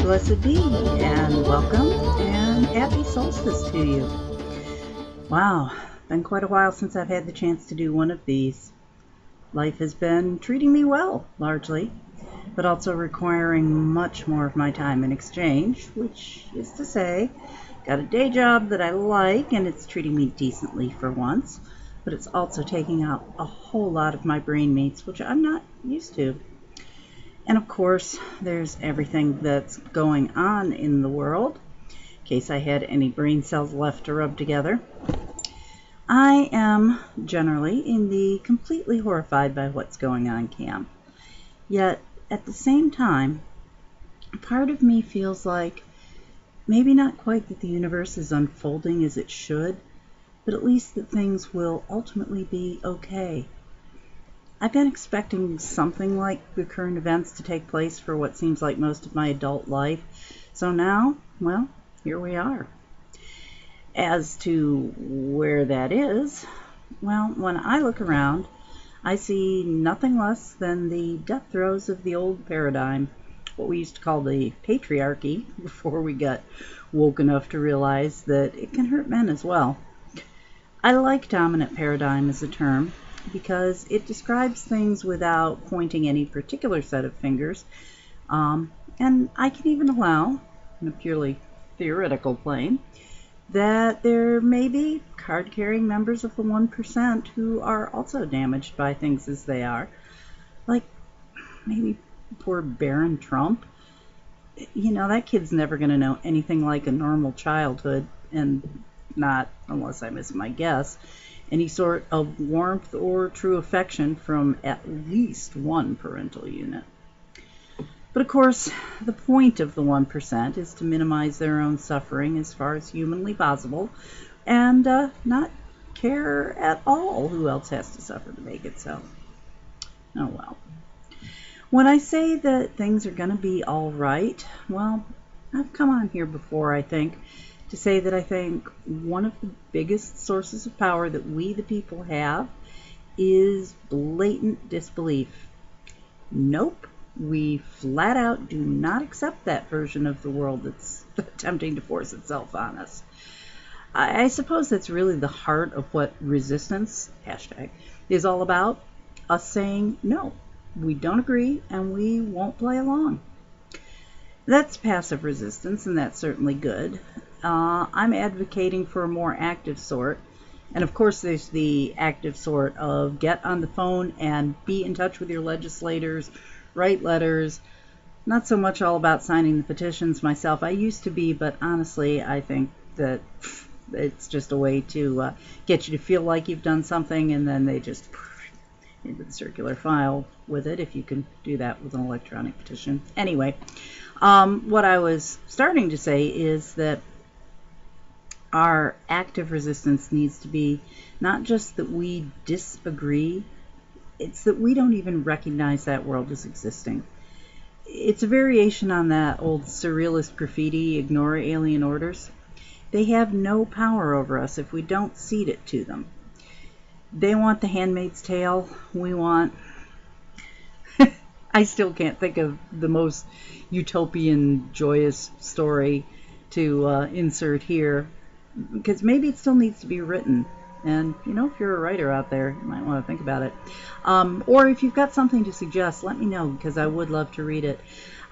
blessed be, and welcome, and happy solstice to you. Wow, been quite a while since I've had the chance to do one of these. Life has been treating me well, largely, but also requiring much more of my time in exchange, which is to say, got a day job that I like, and it's treating me decently for once, but it's also taking out a whole lot of my brain meats, which I'm not used to. And of course, there's everything that's going on in the world, in case I had any brain cells left to rub together. I am generally in the completely horrified by what's going on camp. Yet, at the same time, part of me feels like maybe not quite that the universe is unfolding as it should, but at least that things will ultimately be okay. I've been expecting something like the current events to take place for what seems like most of my adult life. So now, well, here we are. As to where that is, well, when I look around, I see nothing less than the death throes of the old paradigm, what we used to call the patriarchy, before we got woke enough to realize that it can hurt men as well. I like dominant paradigm as a term, because it describes things without pointing any particular set of fingers. And I can even allow, in a purely theoretical plane, that there may be card-carrying members of the 1% who are also damaged by things as they are. Like maybe poor Barron Trump. You know, that kid's never going to know anything like a normal childhood, and not, unless I miss my guess, any sort of warmth or true affection from at least one parental unit. But of course, the point of the 1% is to minimize their own suffering as far as humanly possible, and not care at all who else has to suffer to make it so. Oh well. When I say that things are going to be all right, well, I've come on here before, I think, to say that I think one of the biggest sources of power that we the people have is blatant disbelief. Nope, we flat out do not accept that version of the world that's attempting to force itself on us. I suppose that's really the heart of what resistance, hashtag, is all about. Us saying, no, we don't agree and we won't play along. That's passive resistance, and that's certainly good. I'm advocating for a more active sort. And of course, there's the active sort of get on the phone and be in touch with your legislators, write letters. Not so much all about signing the petitions myself. I used to be, but honestly, I think that it's just a way to get you to feel like you've done something, and then they just into the circular file with it, if you can do that with an electronic petition. Anyway, what I was starting to say is that our active resistance needs to be not just that we disagree, it's that we don't even recognize that world as existing. It's a variation on that old surrealist graffiti, ignore alien orders. They have no power over us if we don't cede it to them. They want the Handmaid's Tale, we want... I still can't think of the most utopian, joyous story to insert here, because maybe it still needs to be written. And, you know, if you're a writer out there, you might want to think about it. Or if you've got something to suggest, let me know, because I would love to read it.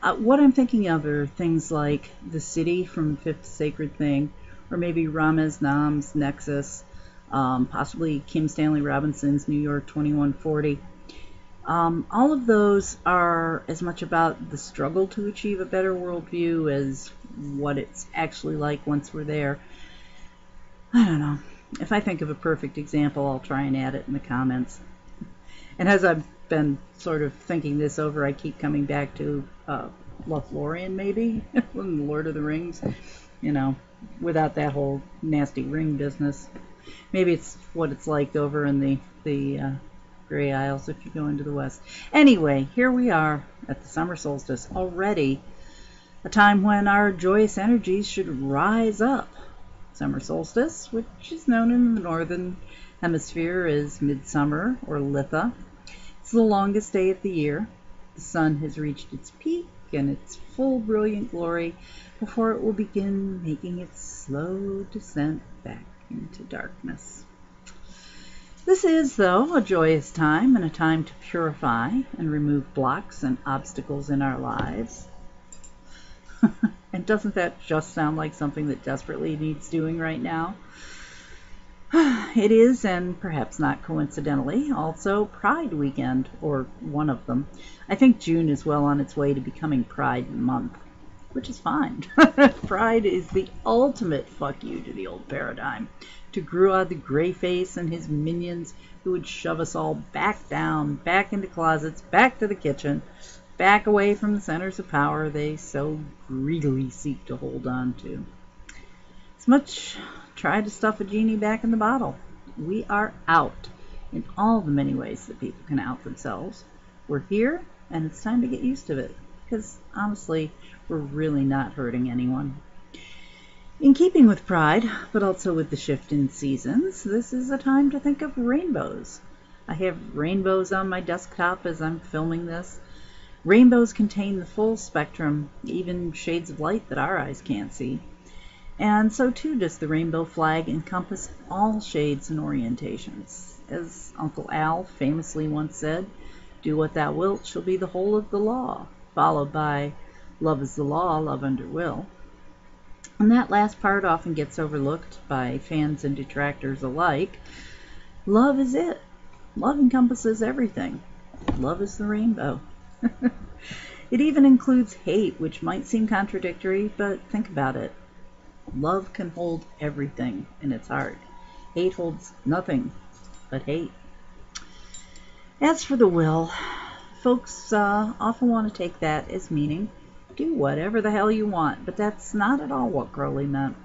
What I'm thinking of are things like The City from Fifth Sacred Thing, or maybe Ramez Nam's Nexus, possibly Kim Stanley Robinson's New York 2140. All of those are as much about the struggle to achieve a better worldview as what it's actually like once we're there. I don't know. If I think of a perfect example, I'll try and add it in the comments. And as I've been sort of thinking this over, I keep coming back to Lothlorien, maybe, from The Lord of the Rings. You know, without that whole nasty ring business. Maybe it's what it's like over in the Grey Isles if you go into the west. Anyway, here we are at the summer solstice, already a time when our joyous energies should rise up. Summer solstice, which is known in the northern hemisphere as midsummer or Litha. It's the longest day of the year. The sun has reached its peak in its full brilliant glory before it will begin making its slow descent back into darkness. This is, though, a joyous time and a time to purify and remove blocks and obstacles in our lives. And doesn't that just sound like something that desperately needs doing right now? It is, and perhaps not coincidentally, also Pride weekend, or one of them. I think June is well on its way to becoming Pride Month, which is fine. Pride is the ultimate fuck you to the old paradigm, to Gruad the Greyface and his minions who would shove us all back down, back into closets, back to the kitchen, back away from the centers of power they so greedily seek to hold on to. It's much try to stuff a genie back in the bottle. We are out in all the many ways that people can out themselves. We're here, and it's time to get used to it, because honestly, we're really not hurting anyone. In keeping with Pride, but also with the shift in seasons, this is a time to think of rainbows. I have rainbows on my desktop as I'm filming this. Rainbows contain the full spectrum, even shades of light that our eyes can't see. And so too does the rainbow flag encompass all shades and orientations. As Uncle Al famously once said, "Do what thou wilt shall be the whole of the law," followed by "Love is the law, love under will." And that last part often gets overlooked by fans and detractors alike. Love is it. Love encompasses everything. Love is the rainbow. It even includes hate, which might seem contradictory, but think about it. Love can hold everything in its heart. Hate holds nothing but hate. As for the will, folks often want to take that as meaning do whatever the hell you want, but that's not at all what Crowley meant.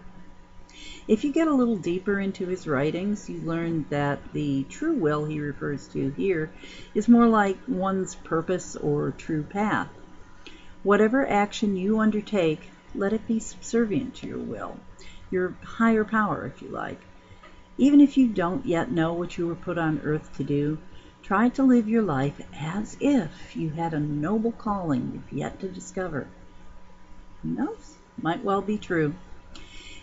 If you get a little deeper into his writings, you learn that the true will he refers to here is more like one's purpose or true path. Whatever action you undertake, let it be subservient to your will, your higher power, if you like. Even if you don't yet know what you were put on earth to do, try to live your life as if you had a noble calling you've yet to discover. Who knows? Might well be true.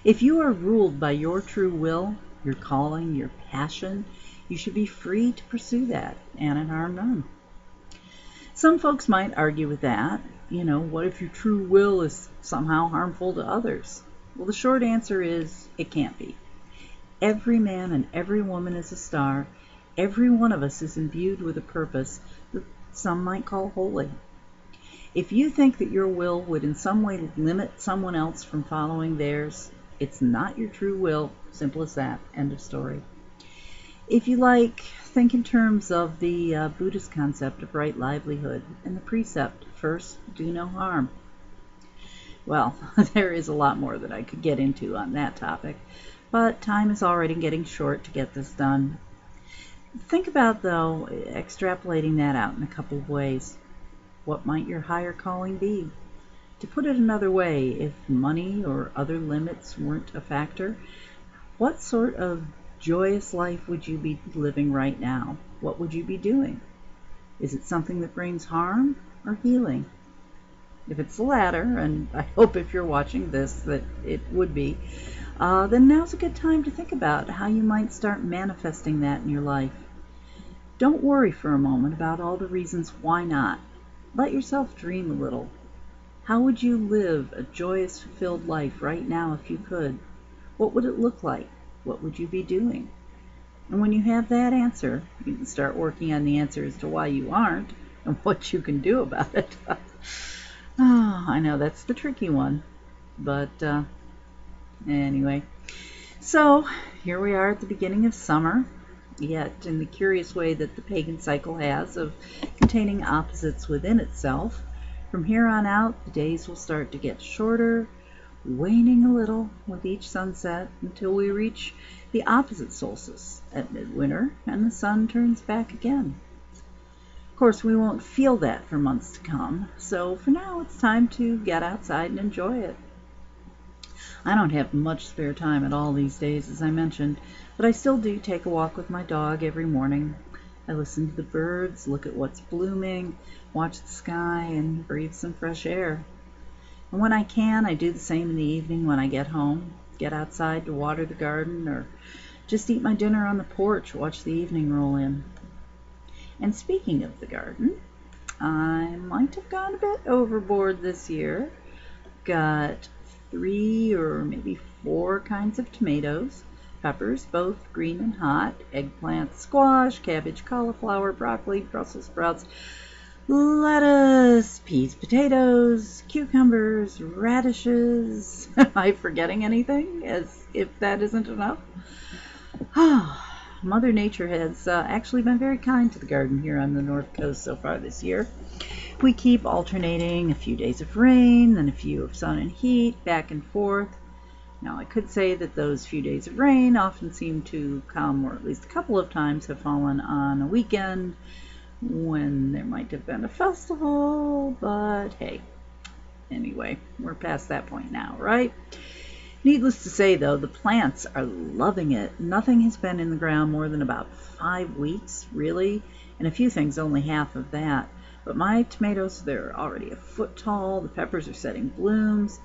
If you are ruled by your true will, your calling, your passion, you should be free to pursue that, and in harm none. Some folks might argue with that. What if your true will is somehow harmful to others? Well, the short answer is it can't be. Every man and every woman is a star. Every one of us is imbued with a purpose that some might call holy. If you think that your will would in some way limit someone else from following theirs, it's not your true will. Simple as that. End of story. If you like, think in terms of the Buddhist concept of right livelihood and the precept, first, do no harm. Well, there is a lot more that I could get into on that topic, but time is already getting short to get this done. Think about, though, extrapolating that out in a couple of ways. What might your higher calling be? To put it another way, if money or other limits weren't a factor, what sort of joyous life would you be living right now? What would you be doing? Is it something that brings harm or healing? If it's the latter, and I hope if you're watching this that it would be, then now's a good time to think about how you might start manifesting that in your life. Don't worry for a moment about all the reasons why not. Let yourself dream a little. How would you live a joyous, fulfilled life right now if you could? What would it look like? What would you be doing? And when you have that answer, you can start working on the answer as to why you aren't and what you can do about it. Oh, I know that's the tricky one, but anyway. So here we are at the beginning of summer, yet in the curious way that the pagan cycle has of containing opposites within itself. From here on out, the days will start to get shorter, waning a little with each sunset until we reach the opposite solstice at midwinter and the sun turns back again. Of course, we won't feel that for months to come, so for now it's time to get outside and enjoy it. I don't have much spare time at all these days, as I mentioned, but I still do take a walk with my dog every morning. I listen to the birds, look at what's blooming, watch the sky, and breathe some fresh air. And when I can, I do the same in the evening when I get home. Get outside to water the garden or just eat my dinner on the porch, watch the evening roll in. And speaking of the garden, I might have gone a bit overboard this year. Got 3 or maybe 4 kinds of tomatoes, peppers, both green and hot, eggplant, squash, cabbage, cauliflower, broccoli, Brussels sprouts, lettuce, peas, potatoes, cucumbers, radishes. Am I forgetting anything? As if that isn't enough. Mother Nature has actually been very kind to the garden here on the North Coast so far this year. We keep alternating a few days of rain, then a few of sun and heat, back and forth. Now, I could say that those few days of rain often seem to come, or at least a couple of times have fallen on a weekend when there might have been a festival, but hey, anyway, we're past that point now, right? Needless to say, though, the plants are loving it. Nothing has been in the ground more than about 5 weeks, really, and a few things only half of that. But my tomatoes, they're already a foot tall. The peppers are setting blooms.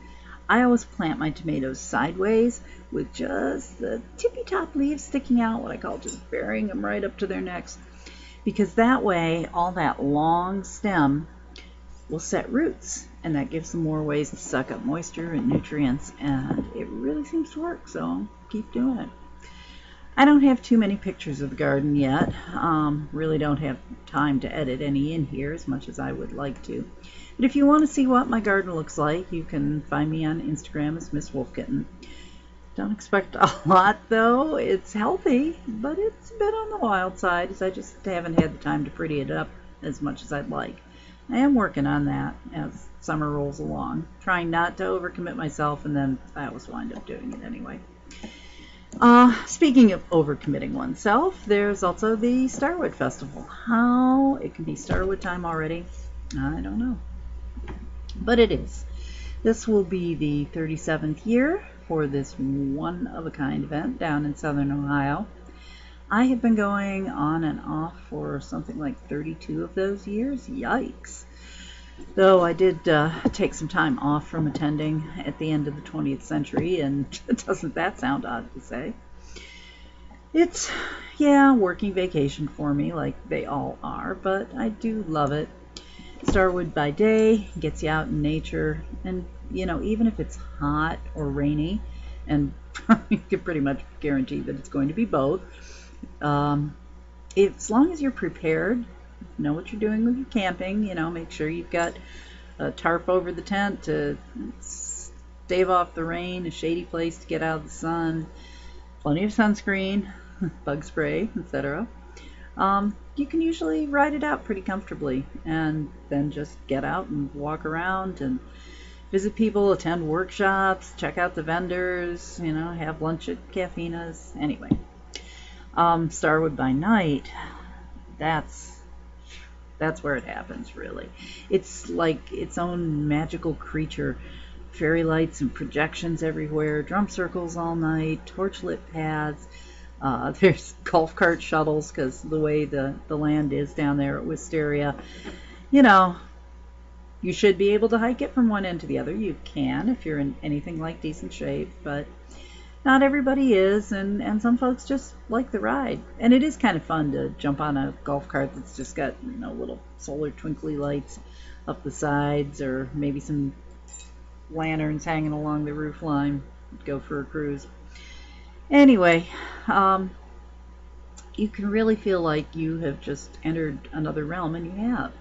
I always plant my tomatoes sideways with just the tippy-top leaves sticking out, what I call just burying them right up to their necks, because that way all that long stem will set roots, and that gives them more ways to suck up moisture and nutrients, and it really seems to work, so keep doing it. I don't have too many pictures of the garden yet. Really don't have time to edit any in here as much as I would like to. But if you want to see what my garden looks like, you can find me on Instagram as Miss Wolf Kitten. Don't expect a lot, though. It's healthy, but it's a bit on the wild side, as I just haven't had the time to pretty it up as much as I'd like. I am working on that as summer rolls along, trying not to overcommit myself, and then I always wind up doing it anyway. Speaking of overcommitting oneself, there's also the Starlight Festival. How it can be Starwood time already, I don't know. But it is. This will be the 37th year for this one-of-a-kind event down in southern Ohio. I have been going on and off for something like 32 of those years. Yikes. Though I did take some time off from attending at the end of the 20th century, and doesn't that sound odd to say? It's, yeah, working vacation for me, like they all are, but I do love it. Starwood by day gets you out in nature, and you know, even if it's hot or rainy, and you can pretty much guarantee that it's going to be both, as long as you're prepared, know what you're doing with your camping, you know, make sure you've got a tarp over the tent to stave off the rain, a shady place to get out of the sun, plenty of sunscreen, bug spray, etc. You can usually ride it out pretty comfortably, and then just get out and walk around and visit people, attend workshops, check out the vendors, you know, have lunch at Caffeina's. Anyway, Starwood by night, that's where it happens, really. It's like its own magical creature. Fairy lights and projections everywhere, drum circles all night, torchlit paths. There's golf cart shuttles, because the way the land is down there at Wisteria, you know, you should be able to hike it from one end to the other. You can if you're in anything like decent shape, but not everybody is, and some folks just like the ride. And it is kind of fun to jump on a golf cart that's just got, you know, little solar twinkly lights up the sides, or maybe some lanterns hanging along the roof line. Go for a cruise. Anyway, you can really feel like you have just entered another realm, and you have.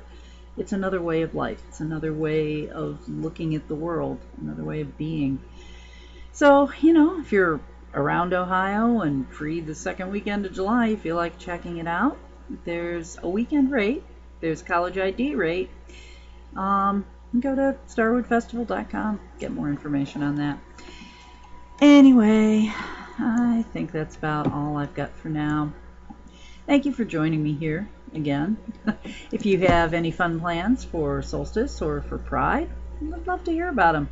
It's another way of life. It's another way of looking at the world, another way of being. So, you know, if you're around Ohio and free the second weekend of July, you feel like checking it out, there's a weekend rate, there's a college ID rate. Go to starwoodfestival.com, get more information on that. Anyway, I think that's about all I've got for now. Thank you for joining me here again. If you have any fun plans for Solstice or for Pride, I'd love to hear about them.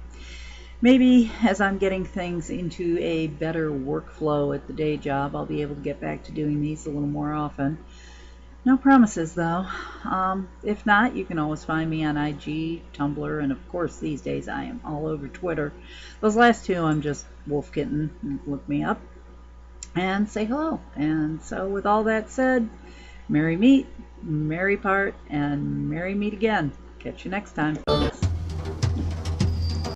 Maybe as I'm getting things into a better workflow at the day job, I'll be able to get back to doing these a little more often. No promises, though. If not, you can always find me on IG, Tumblr, and of course, these days I am all over Twitter. Those last two, I'm just Wolf Kitten. Look me up and say hello. And so, with all that said, merry meet, merry part, and merry meet again. Catch you next time, folks.